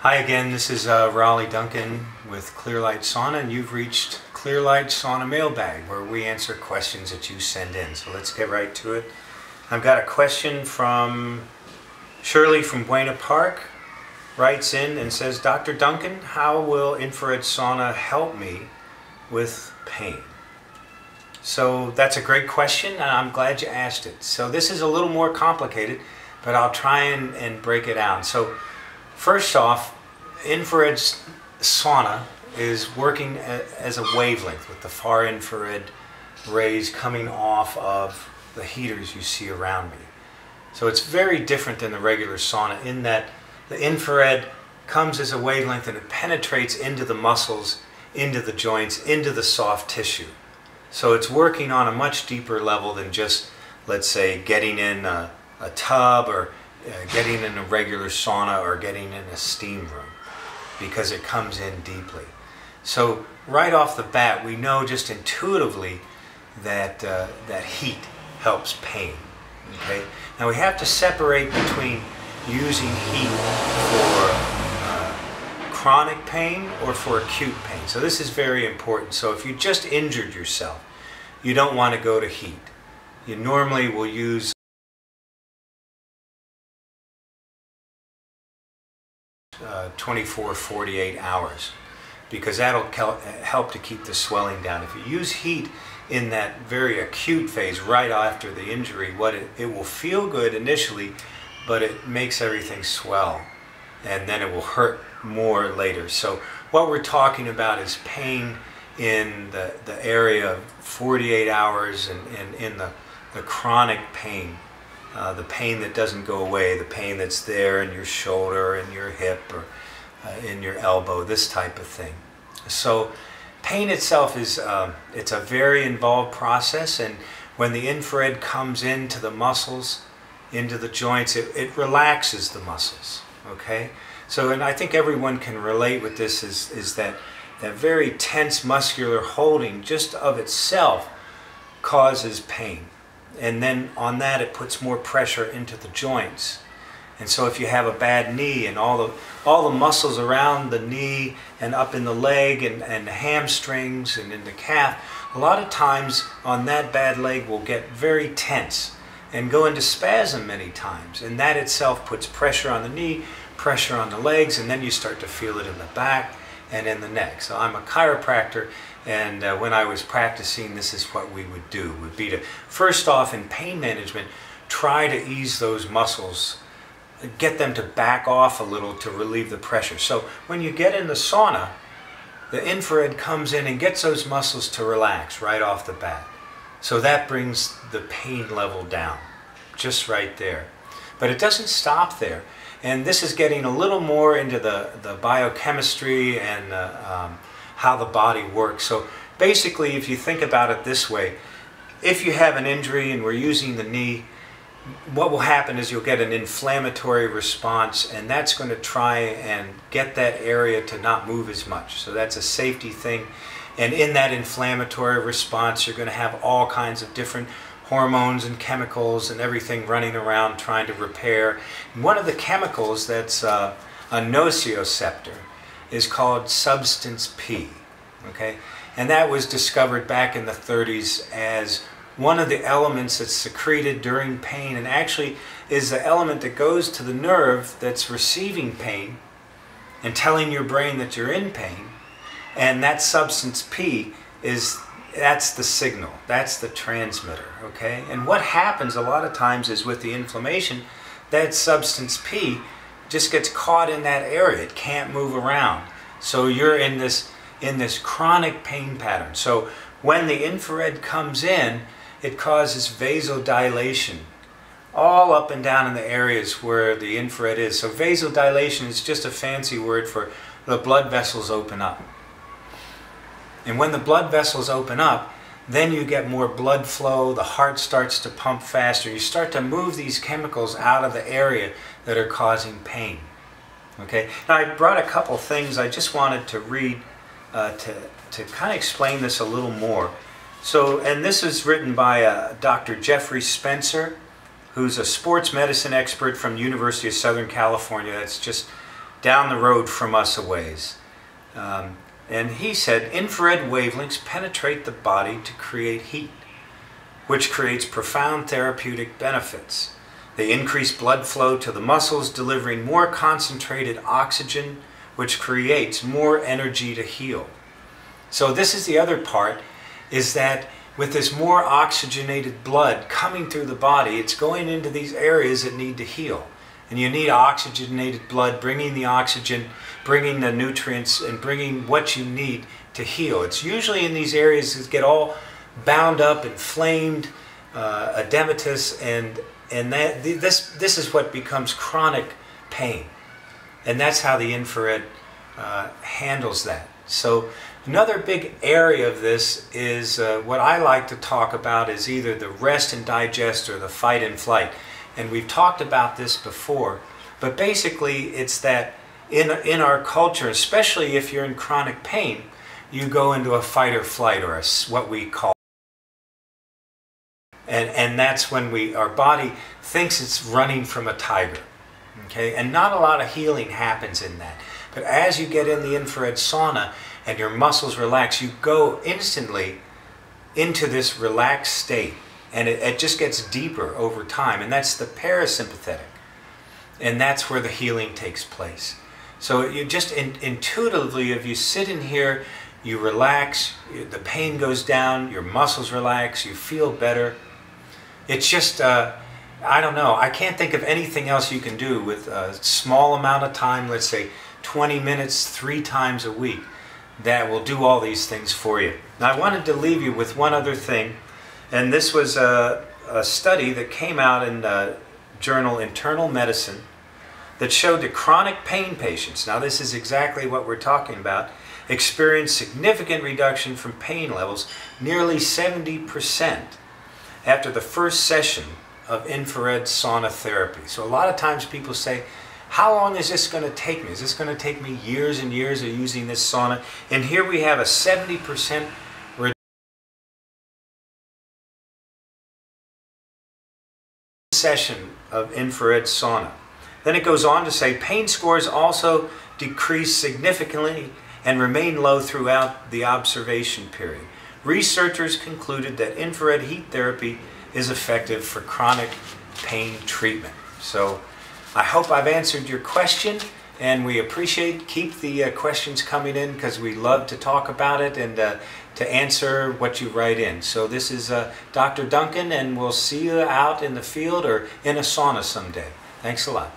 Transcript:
Hi again, this is Raleigh Duncan with Clearlight Sauna, and you've reached Clearlight Sauna Mailbag, where we answer questions that you send in. So let's get right to it. I've got a question from Shirley from Buena Park. Writes in and says, Dr. Duncan, how will infrared sauna help me with pain? So that's a great question, and I'm glad you asked it. So this is a little more complicated, but I'll try and break it down. So first off, infrared sauna is working as a wavelength with the far infrared rays coming off of the heaters you see around me. So it's very different than the regular sauna in that the infrared comes as a wavelength and it penetrates into the muscles, into the joints, into the soft tissue. So it's working on a much deeper level than just, let's say, getting in a tub or getting in a regular sauna or getting in a steam room, because it comes in deeply. So right off the bat, we know just intuitively that that heat helps pain. Okay. Now we have to separate between using heat for chronic pain or for acute pain. So this is very important. So if you just injured yourself, you don't want to go to heat. You normally will use 24-48 hours, because that'll help to keep the swelling down. If you use heat in that very acute phase right after the injury, it will feel good initially, but it makes everything swell, and then it will hurt more later. So what we're talking about is pain in the area of 48 hours and in the chronic pain, the pain that doesn't go away, the pain that's there in your shoulder, in your hip, or in your elbow, this type of thing. So pain itself is it's a very involved process, and when the infrared comes into the muscles, into the joints, it relaxes the muscles. Okay, so and I think everyone can relate with this, is that very tense muscular holding just of itself causes pain, and then on that it puts more pressure into the joints. And so if you have a bad knee and all the muscles around the knee and up in the leg and the hamstrings and in the calf, a lot of times on that bad leg will get very tense and go into spasm many times, and that itself puts pressure on the knee, pressure on the legs, and then you start to feel it in the back and in the neck. So I'm a chiropractor, and when I was practicing, this is what we would do, would be to, first off in pain management, try to ease those muscles, get them to back off a little to relieve the pressure. So when you get in the sauna, the infrared comes in and gets those muscles to relax right off the bat. So that brings the pain level down, just right there. But it doesn't stop there. And this is getting a little more into the biochemistry and how the body works. So basically, if you think about it this way, if you have an injury and we're using the knee, what will happen is you'll get an inflammatory response, and that's going to try and get that area to not move as much. So that's a safety thing. And in that inflammatory response, you're going to have all kinds of different hormones and chemicals and everything running around trying to repair. And one of the chemicals that's a nociceptor is called substance P. Okay? And that was discovered back in the 30s as one of the elements that's secreted during pain, and actually is the element that goes to the nerve that's receiving pain and telling your brain that you're in pain. And that substance P that's the signal, that's the transmitter. Okay? And what happens a lot of times is with the inflammation, that substance P just gets caught in that area. It can't move around. So you're in this chronic pain pattern. So when the infrared comes in, it causes vasodilation all up and down in the areas where the infrared is. So vasodilation is just a fancy word for the blood vessels open up. And when the blood vessels open up, then you get more blood flow, the heart starts to pump faster. You start to move these chemicals out of the area that are causing pain. Okay? Now I brought a couple things I just wanted to read to kind of explain this a little more. So, and this is written by Dr. Jeffrey Spencer, who's a sports medicine expert from the University of Southern California. That's just down the road from us a ways. And he said, infrared wavelengths penetrate the body to create heat, which creates profound therapeutic benefits. They increase blood flow to the muscles, delivering more concentrated oxygen, which creates more energy to heal. So this is the other part, is that with this more oxygenated blood coming through the body, it's going into these areas that need to heal. And you need oxygenated blood, bringing the oxygen, bringing the nutrients, and bringing what you need to heal. It's usually in these areas that get all bound up, inflamed, edematous, and this is what becomes chronic pain. And that's how the infrared handles that. So another big area of this is what I like to talk about is either the rest and digest or the fight and flight. And we've talked about this before, but basically it's that in our culture, especially if you're in chronic pain, you go into a fight or flight, or what we call, and that's when our body thinks it's running from a tiger. Okay, and not a lot of healing happens in that. But as you get in the infrared sauna and your muscles relax, you go instantly into this relaxed state. And it just gets deeper over time. And that's the parasympathetic. And that's where the healing takes place. So you just intuitively, if you sit in here, you relax, the pain goes down, your muscles relax, you feel better. It's just, I don't know, I can't think of anything else you can do with a small amount of time, let's say 20 minutes 3 times a week, that will do all these things for you. Now I wanted to leave you with one other thing. And this was a study that came out in the journal Internal Medicine that showed that chronic pain patients, now this is exactly what we're talking about, experienced significant reduction from pain levels, nearly 70%, after the first session of infrared sauna therapy. So a lot of times people say, how long is this going to take me? Is this going to take me years and years of using this sauna? And here we have a 70% session of infrared sauna. Then it goes on to say pain scores also decrease significantly and remain low throughout the observation period. Researchers concluded that infrared heat therapy is effective for chronic pain treatment. So I hope I've answered your question, and we keep the questions coming in, because we love to talk about it and to answer what you write in. So this is Dr. Duncan, and we'll see you out in the field or in a sauna someday. Thanks a lot.